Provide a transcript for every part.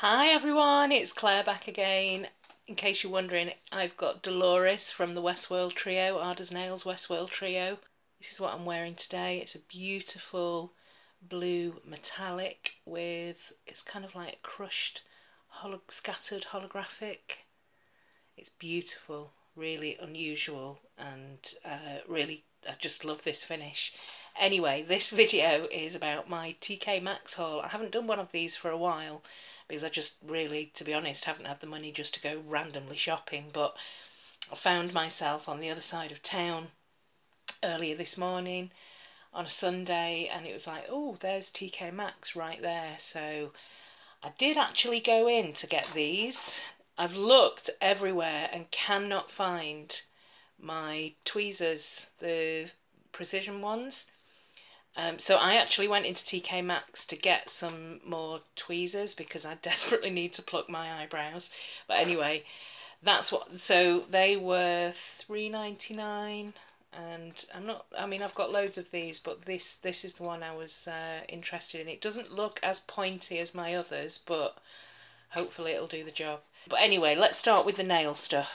Hi everyone, it's Claire back again. In case you're wondering, I've got Dolores from the Westworld trio, Ada's Nails Westworld trio. This is what I'm wearing today. It's a beautiful blue metallic with, it's kind of like crushed, scattered holographic. It's beautiful, really unusual, and really, I just love this finish. Anyway, this video is about my TK Maxx haul. I haven't done one of these for a while because I just really, to be honest, haven't had the money just to go randomly shopping, but I found myself on the other side of town earlier this morning on a Sunday, and it was like, oh, there's TK Maxx right there. So I did actually go in to get these. I've looked everywhere and cannot find my tweezers, the precision ones. So I actually went into TK Maxx to get some more tweezers because I desperately need to pluck my eyebrows. But anyway, that's what. So they were £3.99, and I've got loads of these, but this is the one I was interested in. It doesn't look as pointy as my others, but hopefully it'll do the job. But anyway, let's start with the nail stuff.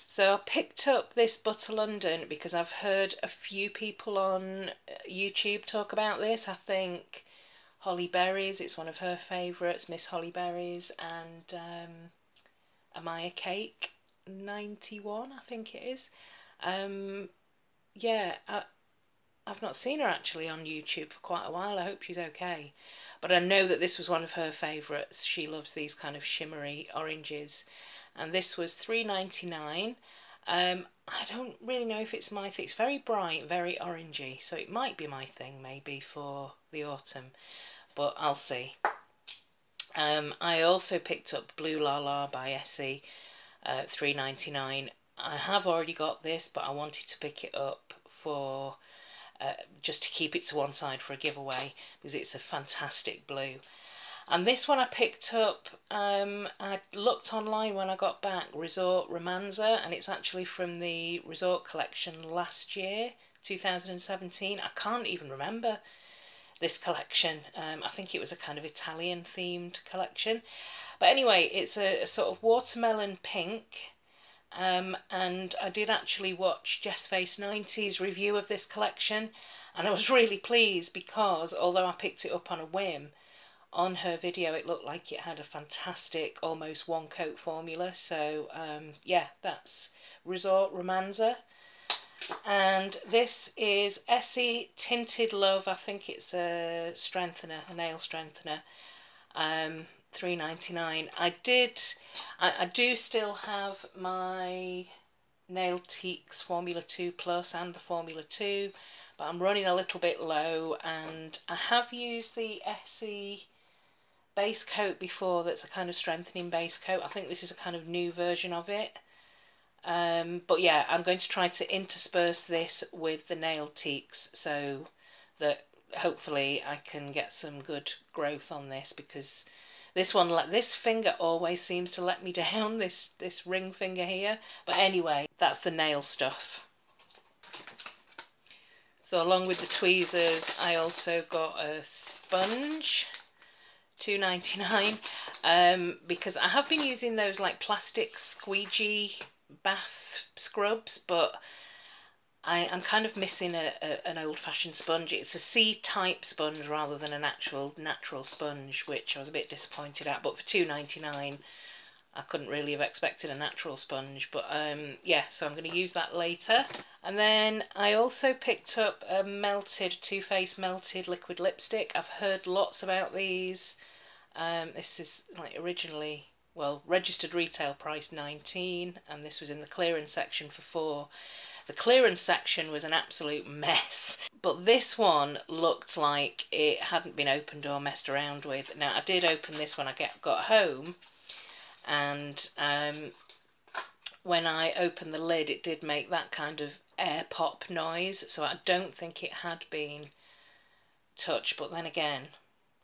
So I picked up this Butter London because I've heard a few people on YouTube talk about this. I think Holly Berries, it's one of her favourites, Miss Holly Berries, and Amaya Cake 91, I think it is. Yeah, I've not seen her actually on YouTube for quite a while. I hope she's okay. But I know that this was one of her favourites. She loves these kind of shimmery oranges. And this was £3.99. I don't really know if it's my thing. It's very bright, very orangey, so it might be my thing maybe for the autumn, but I'll see. I also picked up Blue La La by Essie, £3.99. I have already got this, but I wanted to pick it up for just to keep it to one side for a giveaway because it's a fantastic blue. And this one I picked up, I looked online when I got back, Resort Romanza, and it's actually from the Resort collection last year, 2017. I can't even remember this collection. I think it was a kind of Italian themed collection. But anyway, it's a sort of watermelon pink. And I did actually watch Jess Face 90's review of this collection, and I was really pleased because although I picked it up on a whim, on her video it looked like it had a fantastic almost one coat formula. So yeah, that's Resort Romanza. And this is Essie Tinted Love. I think it's a strengthener, a nail strengthener. £3.99. I do still have my Nail Teaks Formula 2 Plus and the Formula 2, but I'm running a little bit low, and I have used the Essie base coat before. That's a kind of strengthening base coat. I think this is a kind of new version of it. But yeah, I'm going to try to intersperse this with the Nail Teaks so that hopefully I can get some good growth on this, because this finger always seems to let me down, this ring finger here. But anyway, that's the nail stuff. So along with the tweezers, I also got a sponge, £2.99, because I have been using those like plastic squeegee bath scrubs, but I'm kind of missing an old-fashioned sponge. It's a C-type sponge rather than an actual natural sponge, which I was a bit disappointed at. But for £2.99, I couldn't really have expected a natural sponge. But yeah, so I'm going to use that later. And then I also picked up a Too Faced melted liquid lipstick. I've heard lots about these. This is like originally, well, registered retail price £19, and this was in the clearance section for £4. The clearance section was an absolute mess, but this one looked like it hadn't been opened or messed around with. Now, I did open this when I got home, and when I opened the lid, it did make that kind of air pop noise, so I don't think it had been touched. But then again,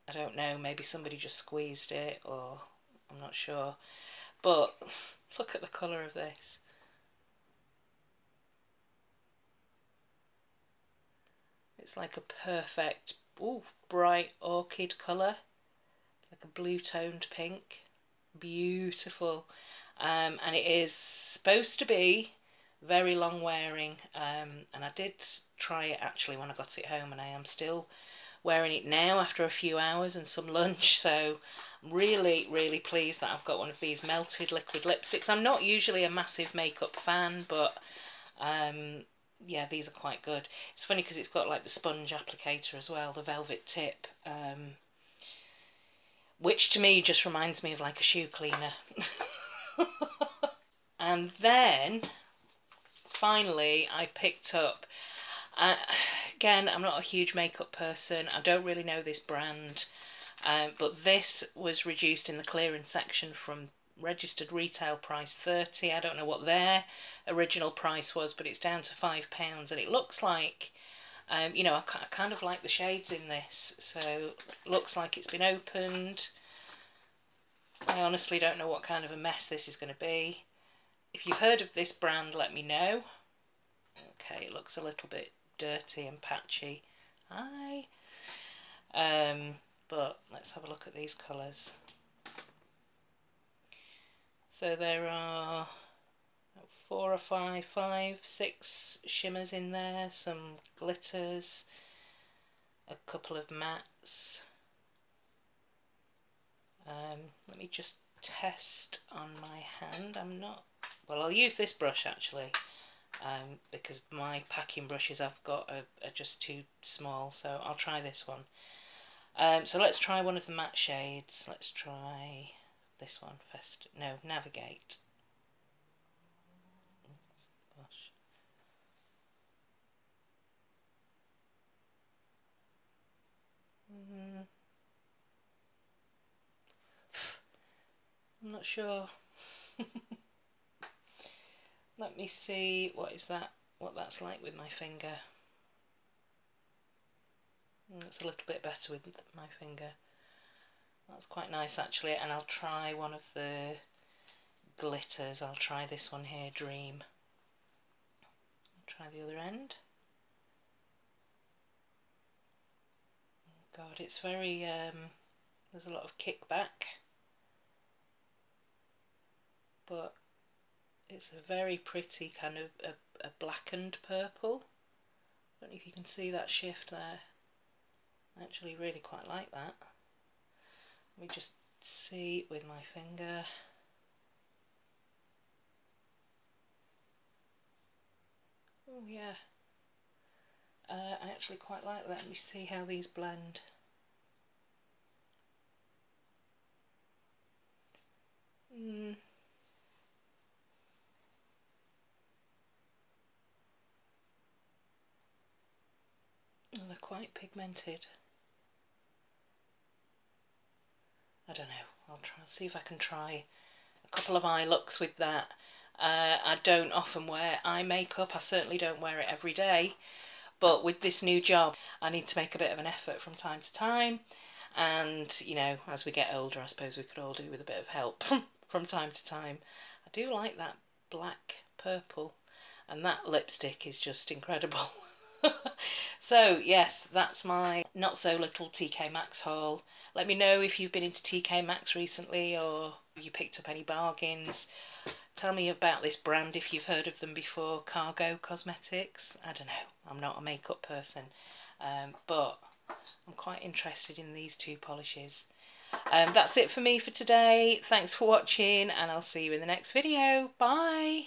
I don't know, maybe somebody just squeezed it, or I'm not sure. But look at the colour of this. It's like a perfect, ooh, bright orchid colour. like a blue toned pink. Beautiful. And it is supposed to be very long wearing, and I did try it actually when I got it home, and I am still wearing it now after a few hours and some lunch. So I'm really pleased that I've got one of these melted liquid lipsticks. I'm not usually a massive makeup fan, but yeah, these are quite good. It's funny because it's got like the sponge applicator as well, the velvet tip, which to me just reminds me of like a shoe cleaner. And then finally I picked up, again, I'm not a huge makeup person, I don't really know this brand, but this was reduced in the clearance section from registered retail price 30. I don't know what their original price was, but it's down to £5, and it looks like, you know, I kind of like the shades in this, so it looks like it's been opened. I honestly don't know what kind of a mess this is going to be. If you've heard of this brand, let me know. Okay, it looks a little bit dirty and patchy. Hi. But let's have a look at these colours. So there are 4 or 5, 6 shimmers in there, some glitters, a couple of mattes. Let me just test on my hand. Well, I'll use this brush actually, because my packing brushes I've got are just too small, so I'll try this one. So let's try one of the matte shades. Let's try this one first. No, Navigate. Oh, gosh. I'm not sure. Let me see what that's like with my finger. It's a little bit better with my finger. That's quite nice actually, and I'll try one of the glitters. I'll try this one here, Dream. I'll try the other end. God, it's very, there's a lot of kickback, but it's a very pretty kind of a blackened purple. I don't know if you can see that shift there. I actually really quite like that. Let me just see with my finger. Oh yeah, I actually quite like that. Let me see how these blend. Oh, they're quite pigmented. I don't know, I'll see if I can try a couple of eye looks with that. I don't often wear eye makeup, I certainly don't wear it every day, but with this new job I need to make a bit of an effort from time to time, and you know, as we get older I suppose we could all do with a bit of help from time to time. I do like that black purple, and that lipstick is just incredible. So yes, that's my not so little TK Maxx haul. Let me know if you've been into TK Maxx recently, or you picked up any bargains. Tell me about this brand if you've heard of them before, Cargo Cosmetics. I don't know, I'm not a makeup person, but I'm quite interested in these two polishes. That's it for me for today. Thanks for watching, and I'll see you in the next video. Bye!